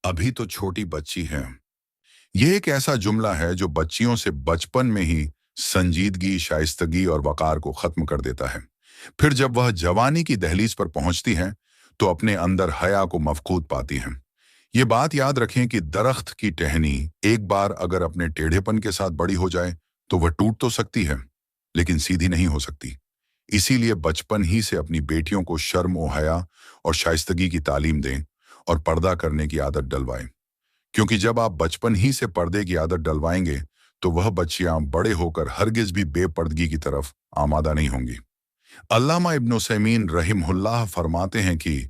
अभी तो छोटी बच्ची है। यह एक ऐसा जुमला है जो बच्चियों से बचपन में ही संजीदगी, शाइस्तगी और वकार को खत्म कर देता है। फिर जब वह जवानी की दहलीज पर पहुंचती हैं, तो अपने अंदर हया को मफकूद पाती हैं। ये बात याद रखें कि दरख्त की टहनी एक बार अगर अपने टेढ़ेपन के साथ बड़ी हो जाए, तो वह टूट तो सकती है, लेकिन सीधी नहीं हो सकती। इसीलिए बचपन ही से अपनी बेटियों को शर्म और हया और शाइस्तगी की तालीम दें और पर्दा करने की आदत डलवाएं। क्योंकि जब आप बचपन ही से पर्दे की आदत डलवाएंगे, तो वह बच्चियां बड़े होकर हरगिज भी बेपर्दगी की तरफ आमादा नहीं होंगी। अल्लामा इब्न उसैमीन रहिमहुल्लाह फरमाते हैं कि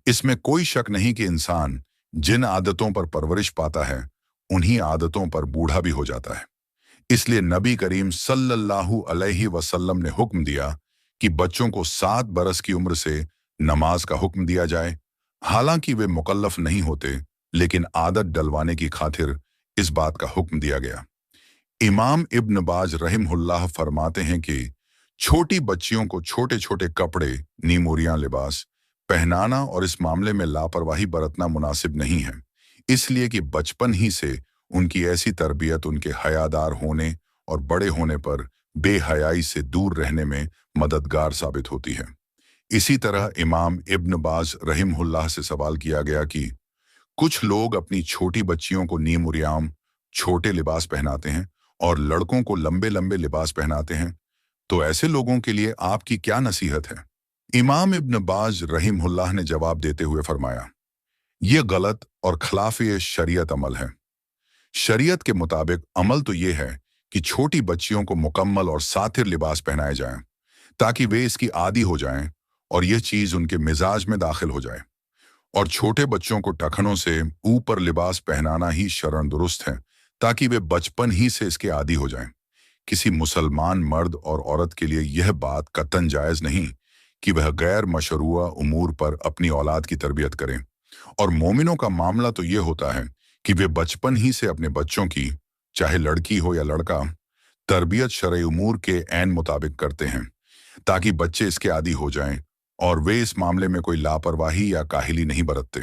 इसमें कोई शक नहीं कि इंसान जिन आदतों पर परवरिश पाता है, उन्हीं आदतों पर बूढ़ा भी हो जाता है। इसलिए नबी करीम सल्लल्लाहु अलैहि वसल्लम ने हुक्म दिया कि बच्चों को 7 बरस की उम्र से नमाज का हुक्म दिया जाए। हालांकि वे मुकल्लफ नहीं होते, लेकिन आदत डलवाने की खातिर इस बात का हुक्म दिया गया। इमाम इब्न बाज रहिमहुल्लाह फरमाते हैं कि छोटी बच्चियों को छोटे छोटे कपड़े, नीमोरियां लिबास पहनाना और इस मामले में लापरवाही बरतना मुनासिब नहीं है, इसलिए कि बचपन ही से उनकी ऐसी तरबियत उनके हयादार होने और बड़े होने पर बेहयाई से दूर रहने में मददगार साबित होती है। इसी तरह इमाम इब्न बाज रहिमहुल्लाह से सवाल किया गया कि कुछ लोग अपनी छोटी बच्चियों को नीम-उरियाम, छोटे लिबास पहनाते हैं और लड़कों को लंबे लंबे लिबास पहनाते हैं, तो ऐसे लोगों के लिए आपकी क्या नसीहत है? इमाम इब्न बाज रहिमहुल्लाह ने जवाब देते हुए फरमाया, यह गलत और खिलाफ शरीयत अमल है। शरीयत के मुताबिक अमल तो यह है कि छोटी बच्चियों को मुकम्मल और सातिर लिबास पहनाए जाएं, ताकि वे इसकी आदी हो जाएं और यह चीज उनके मिजाज में दाखिल हो जाए। और छोटे बच्चों को टखनों से ऊपर लिबास पहनाना ही शरअन दुरुस्त है, ताकि वे बचपन ही से इसके आदी हो जाएं। किसी मुसलमान मर्द और औरत के लिए यह बात कतन जायज नहीं कि वह गैर मशरूआ उमूर पर अपनी औलाद की तरबियत करें। और मोमिनों का मामला तो यह होता है कि वे बचपन ही से अपने बच्चों की, चाहे लड़की हो या लड़का, तरबियत शरई उमूर के ऐन मुताबिक करते हैं, ताकि बच्चे इसके आदी हो जाएं और वे इस मामले में कोई लापरवाही या काहिली नहीं बरतते।